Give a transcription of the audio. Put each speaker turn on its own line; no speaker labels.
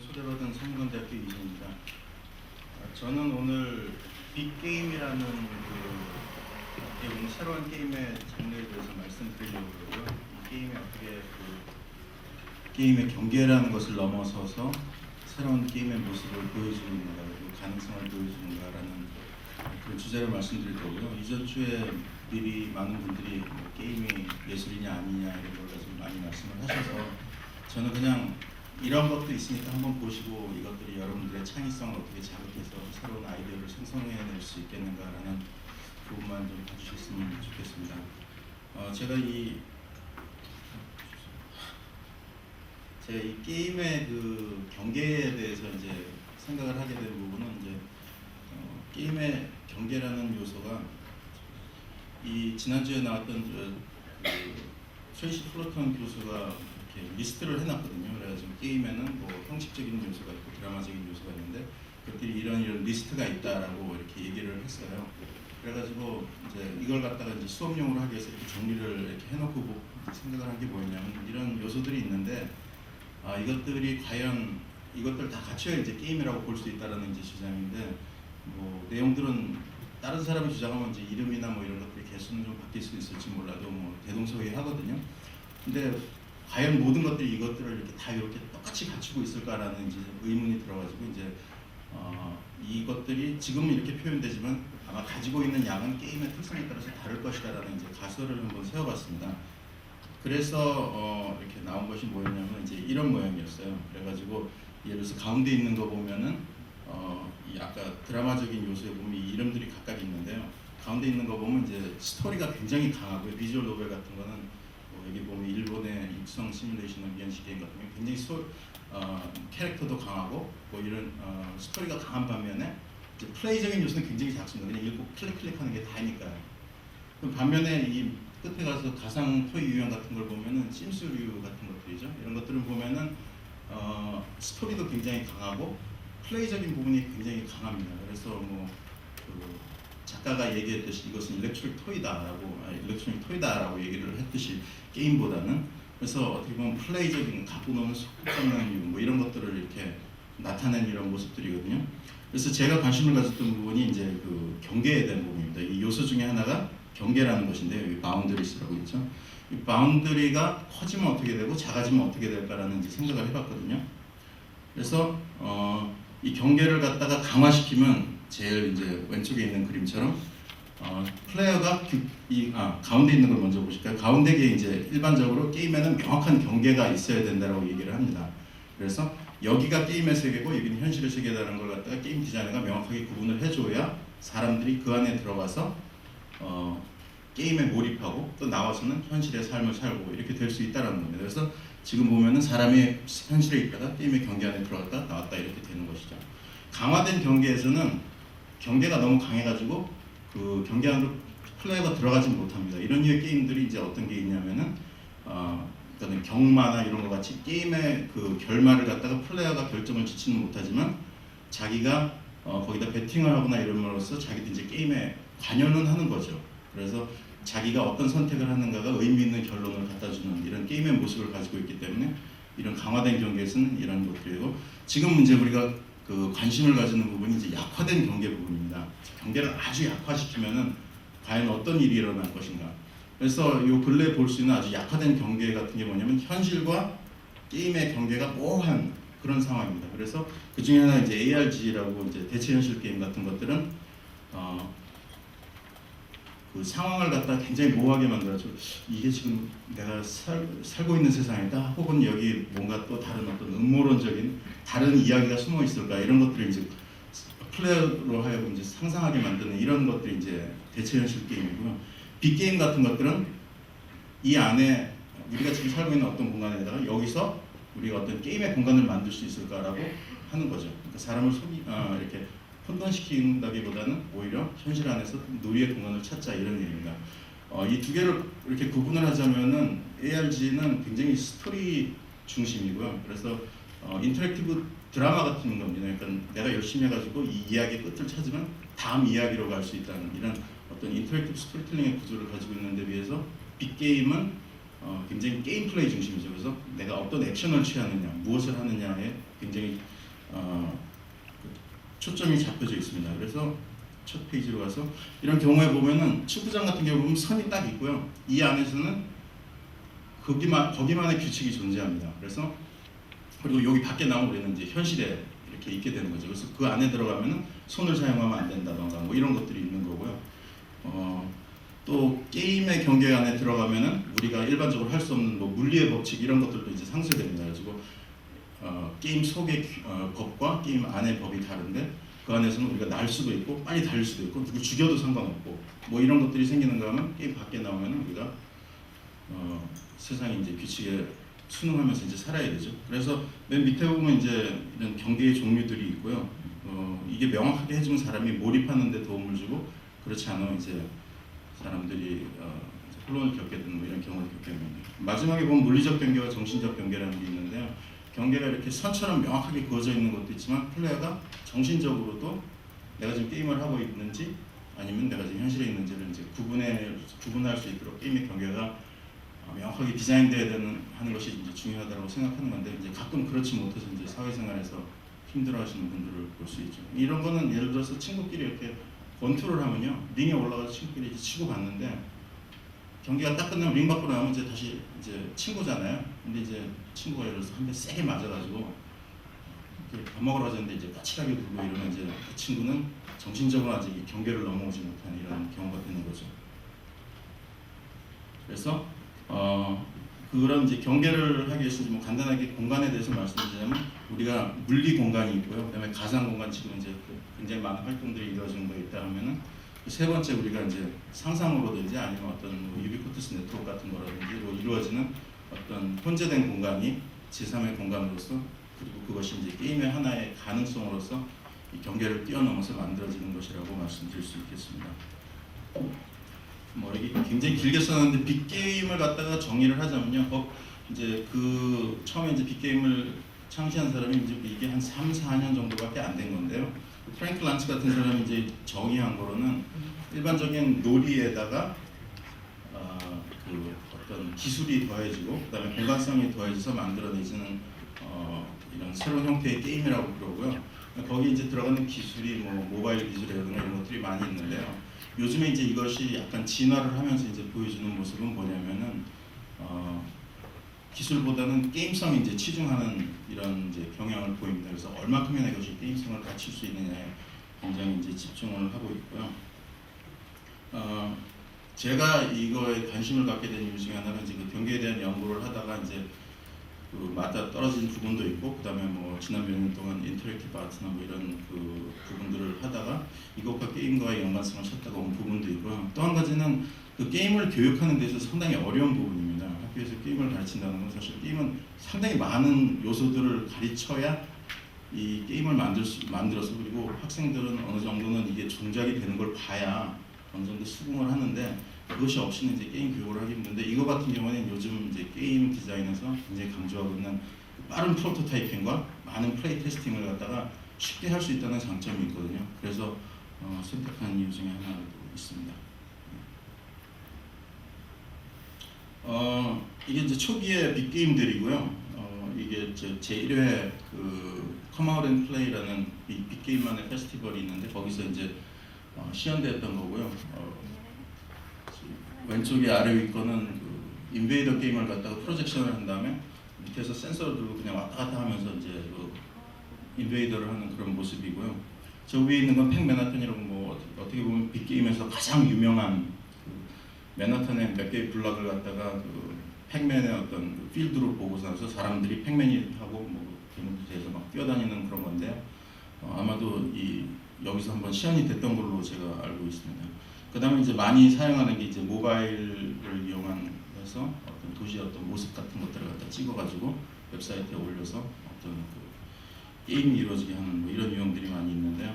초대받은 성균관대학교 이진입니다. 저는 오늘 빅게임이라는 오늘 새로운 게임의 장르에 대해서 말씀드리려고 그러고요. 이 게임이 어떻게 게임의 경계라는 것을 넘어서서 새로운 게임의 모습을 보여주는가, 그리고 가능성을 보여주는가라는 그런 주제를 말씀드릴 거고요. 이전 주에 미리 많은 분들이 게임이 예술이냐 아니냐 이런 걸 가지고 많이 말씀을 하셔서 저는 그냥 이런 것도 있으니까 한번 보시고 이것들이 여러분들의 창의성을 어떻게 자극해서 새로운 아이디어를 생성해낼 수 있겠는가라는 부분만 좀 봐주셨으면 좋겠습니다. 제가 이 게임의 그 경계에 대해서 이제 생각을 하게 된 부분은 이제 게임의 경계라는 요소가 이 지난주에 나왔던 트레이시 플로턴 교수가 이렇게 리스트를 해놨거든요. 그래가지고 게임에는 뭐 형식적인 요소가 있고 드라마적인 요소가 있는데 그것들이 이런 리스트가 있다라고 이렇게 얘기를 했어요. 그래가지고 이제 이걸 갖다가 이제 수업용으로 하기 위해서 이렇게 정리를 이렇게 해놓고 생각을 한 게 뭐냐면 이런 요소들이 있는데 이것들이 과연 이것들 다 갖춰야 이제 게임이라고 볼 수 있다라는 이제 주장인데 뭐 내용들은 다른 사람이 주장하면 이제 이름이나 뭐 이런 것들이 개수는 좀 바뀔 수 있을지 몰라도 뭐 대동소이하거든요. 근데 과연 모든 것들이 이것들을 이렇게 다 이렇게 똑같이 갖추고 있을까라는 이제 의문이 들어가지고 이제 이것들이 지금 이렇게 표현되지만 아마 가지고 있는 양은 게임의 특성에 따라서 다를 것이다라는 이제 가설을 한번 세워봤습니다. 그래서 이렇게 나온 것이 뭐였냐면 이제 이런 모양이었어요. 그래가지고 예를 들어서 가운데 있는 거 보면은 이 아까 드라마적인 요소에 보면 이 이름들이 각각 있는데요. 가운데 있는 거 보면 이제 스토리가 굉장히 강하고요. 비주얼 노벨 같은 거는 여기 보면 일본의 육성 시뮬레이션 연식 게임 같은 경우 굉장히 캐릭터도 강하고 뭐 이런 스토리가 강한 반면에 이제 플레이적인 요소는 굉장히 작습니다. 그냥 읽고 클릭하는 게 다니까요. 그럼 반면에 이 끝에 가서 가상 토이 유형 같은 걸 보면은 심스류 같은 것들이죠. 이런 것들을 보면은 스토리도 굉장히 강하고 플레이적인 부분이 굉장히 강합니다. 그래서 뭐 작가가 얘기했듯이 이것은 일렉트로닉 토이다라고 얘기를 했듯이 게임보다는 그래서 어떻게 보면 플레이적인 갖고 노는 소극적인 이유 뭐 이런 것들을 이렇게 나타낸 이런 모습들이거든요. 그래서 제가 관심을 가졌던 부분이 이제 그 경계에 대한 부분입니다. 이 요소 중에 하나가 경계라는 것인데요. 여기 바운더리스라고 있죠. 이 바운더리가 커지면 어떻게 되고 작아지면 어떻게 될까라는 이제 생각을 해봤거든요. 그래서 이 경계를 갖다가 강화시키면 제일 이제 왼쪽에 있는 그림처럼 플레이어가 가운데 있는 걸 먼저 보실까요? 가운데에 이제 일반적으로 게임에는 명확한 경계가 있어야 된다고 얘기를 합니다. 그래서 여기가 게임의 세계고 여기는 현실의 세계라는 걸 갖다가 게임 디자이너가 명확하게 구분을 해줘야 사람들이 그 안에 들어가서 게임에 몰입하고 또 나와서는 현실의 삶을 살고 이렇게 될 수 있다는 겁니다. 그래서 지금 보면은 사람이 현실에 있다가 게임의 경계 안에 들어갔다 나왔다 이렇게 되는 것이죠. 강화된 경계에서는 경계가 너무 강해가지고 그 경계 안으로 플레이어가 들어가지 못합니다. 이런 류의 게임들이 이제 어떤 게 있냐면은 그러니까 경마나 이런 것 같이 게임의 그 결말을 갖다가 플레이어가 결정을 짓지는 못하지만 자기가 거기다 베팅을 하거나 이름으로써 자기도 이제 게임에 관여는 하는 거죠. 그래서 자기가 어떤 선택을 하는가가 의미 있는 결론을 갖다주는 이런 게임의 모습을 가지고 있기 때문에 이런 강화된 경계에서는 이런 것들이고 지금 이제 우리가 그 관심을 가지는 부분이 이제 약화된 경계 부분입니다. 경계를 아주 약화시키면은 과연 어떤 일이 일어날 것인가. 그래서 요 근래 볼 수 있는 아주 약화된 경계 같은 게 뭐냐면 현실과 게임의 경계가 모호한 그런 상황입니다. 그래서 그 중에 하나 이제 ARG라고 이제 대체 현실 게임 같은 것들은 그 상황을 갖다 굉장히 모호하게 만들어서 이게 지금 내가 살고 있는 세상이다 혹은 여기 뭔가 또 다른 어떤 음모론적인 다른 이야기가 숨어 있을까 이런 것들을 이제 플레이어로 하여금 이제 상상하게 만드는 이런 것들이 이제 대체 현실 게임이고요. 빅게임 같은 것들은 이 안에 우리가 지금 살고 있는 어떤 공간에다가 여기서 우리가 어떤 게임의 공간을 만들 수 있을까라고 하는 거죠. 그러니까 사람을 이렇게 혼돈시킨다기보다는 오히려 현실 안에서 놀이의 공간을 찾자 이런 얘기입니다. 이 두 개를 이렇게 구분을 하자면은 ARG는 굉장히 스토리 중심이고요. 그래서 인터랙티브 드라마 같은 겁니다. 그러니까 내가 열심히 해가지고 이 이야기의 끝을 찾으면 다음 이야기로 갈 수 있다는 이런 어떤 인터랙티브 스토리텔링의 구조를 가지고 있는데 비해서 빅게임은 굉장히 게임 플레이 중심이죠. 그래서 내가 어떤 액션을 취하느냐, 무엇을 하느냐에 굉장히 초점이 잡혀져 있습니다. 그래서 첫 페이지로 가서 이런 경우에 보면은 축구장 같은 경우 보면 선이 딱 있고요. 이 안에서는 거기만의 규칙이 존재합니다. 그래서 그리고 여기 밖에 나오면 우리는 이제 현실에 이렇게 있게 되는 거죠. 그래서 그 안에 들어가면은 손을 사용하면 안 된다던가 뭐 이런 것들이 있는 거고요. 또 게임의 경계 안에 들어가면은 우리가 일반적으로 할 수 없는 뭐 물리의 법칙 이런 것들도 이제 상쇄됩니다. 그래서 게임 속의 법과 게임 안의 법이 다른데 그 안에서는 우리가 날 수도 있고 빨리 달릴 수도 있고 누구 죽여도 상관없고 뭐 이런 것들이 생기는가 하면 게임 밖에 나오면은 우리가 세상에 이제 규칙에 순응하면서 이제 살아야 되죠. 그래서 맨 밑에 보면 이제 이런 경계의 종류들이 있고요. 이게 명확하게 해주는 사람이 몰입하는 데 도움을 주고 그렇지 않으면 이제 사람들이 혼란을 겪게 되는 뭐 이런 경우를 겪게 됩니다. 마지막에 보면 물리적 경계와 정신적 경계라는 게 있는데요. 경계가 이렇게 선처럼 명확하게 그어져 있는 것도 있지만 플레이어가 정신적으로도 내가 지금 게임을 하고 있는지 아니면 내가 지금 현실에 있는지를 이제 구분할 수 있도록 게임의 경계가 명확하게 디자인되어야 하는 것이 이제 중요하다고 생각하는 건데 이제 가끔 그렇지 못해서 이제 사회생활에서 힘들어하시는 분들을 볼 수 있죠. 이런 거는 예를 들어서 친구끼리 이렇게 권투를 하면요 링에 올라가서 친구끼리 이제 치고 봤는데 경기가 딱 끝나면 링 밖으로 나오면 이제 다시 이제 친구잖아요. 근데 이제 친구가 예를 들어서 한 대 세게 맞아가지고 밥 먹으러 가자는데 이제 까칠하게 굴고 이러면 이제 그 친구는 정신적으로 아직 이 경계를 넘어오지 못한 이런 경우가 되는 거죠. 그래서 그런 이제 경계를 하기 위해서 뭐 간단하게 공간에 대해서 말씀드리자면 우리가 물리 공간이 있고요. 그다음에 가상 공간 지금 이제 굉장히 많은 활동들이 이루어지는 거 있다 하면은 세 번째 우리가 이제 상상으로든지 아니면 어떤 뭐 유비쿼터스 네트워크 같은 거라든지 뭐 이루어지는 어떤 혼재된 공간이 제3의 공간으로서 그리고 그것이 이제 게임의 하나의 가능성으로서 이 경계를 뛰어넘어서 만들어지는 것이라고 말씀드릴 수 있겠습니다. 뭐 이게 굉장히 길게 썼는데 빅게임을 갖다가 정의를 하자면요. 이제 그 처음에 이제 빅게임을 창시한 사람이 이제 이게 한 3, 4년 정도밖에 안 된 건데요. 프랭크 란츠 같은 사람이 이제 정의한 거로는 일반적인 놀이에다가 그 어떤 기술이 더해지고 그다음에 공간성이 더해져서 만들어내지는 이런 새로운 형태의 게임이라고 그러고요. 거기 이제 들어가는 기술이 뭐 모바일 기술이라든가 이런 것들이 많이 있는데요. 요즘에 이제 이것이 약간 진화를 하면서 이제 보여주는 모습은 뭐냐면은 기술보다는 게임성이 이제 치중하는 이런 이제 경향을 보입니다. 그래서 얼마큼이나 이것이 게임성을 갖출 수 있느냐에 굉장히 이제 집중을 하고 있고요. 제가 이거에 관심을 갖게 된 이유 중에 하나는 이제 그 경계에 대한 연구를 하다가 이제 그 맞아 떨어진 부분도 있고 그다음에 뭐 지난 몇 년 동안 인터랙티브 아트나 뭐 이런 그 부분들을 하다가 이것과 게임과의 연관성을 찾다가 온 부분도 있고요. 또 한 가지는 그 게임을 교육하는 데서 상당히 어려운 부분입니다. 학교에서 게임을 가르친다는 건 사실 게임은 상당히 많은 요소들을 가르쳐야 이 게임을 만들어서 그리고 학생들은 어느 정도는 이게 종작이 되는 걸 봐야 어느 정도 수긍을 하는데 그것이 없이는 이제 게임 교육을 하기 힘든데 이거 같은 경우는 요즘 이제 게임 디자인에서 굉장히 강조하고 있는 빠른 프로토타이핑과 많은 플레이 테스팅을 갖다가 쉽게 할 수 있다는 장점이 있거든요. 그래서 선택한 이유 중에 하나도 있습니다. 이게 이제 초기의 빅게임들이고요. 이게 제 1회 그 컴아웃 앤 플레이라는 빅게임만의 페스티벌이 있는데 거기서 이제 시연됐던 거고요. 왼쪽에 아래 위 거는 그 인베이더 게임을 갖다가 프로젝션을 한 다음에 밑에서 센서를 들고 그냥 왔다 갔다 하면서 이제 그 인베이더를 하는 그런 모습이고요. 저 위에 있는 건 팩 맨하탄이라고 뭐 어떻게 보면 빅게임에서 가장 유명한 그 맨하탄의 몇 개의 블락을 갖다가 그 팩맨의 어떤 그 필드로 보고서 나서 사람들이 팩맨이 하고 뭐 대에서 막 뛰어다니는 그런 건데요. 아마도 여기서 한번 시연이 됐던 걸로 제가 알고 있습니다. 그 다음에 이제 많이 사용하는 게 이제 모바일을 이용해서 어떤 도시의 어떤 모습 같은 것들을 갖다 찍어가지고 웹사이트에 올려서 어떤 그 게임이 이루어지게 하는 뭐 이런 유형들이 많이 있는데요.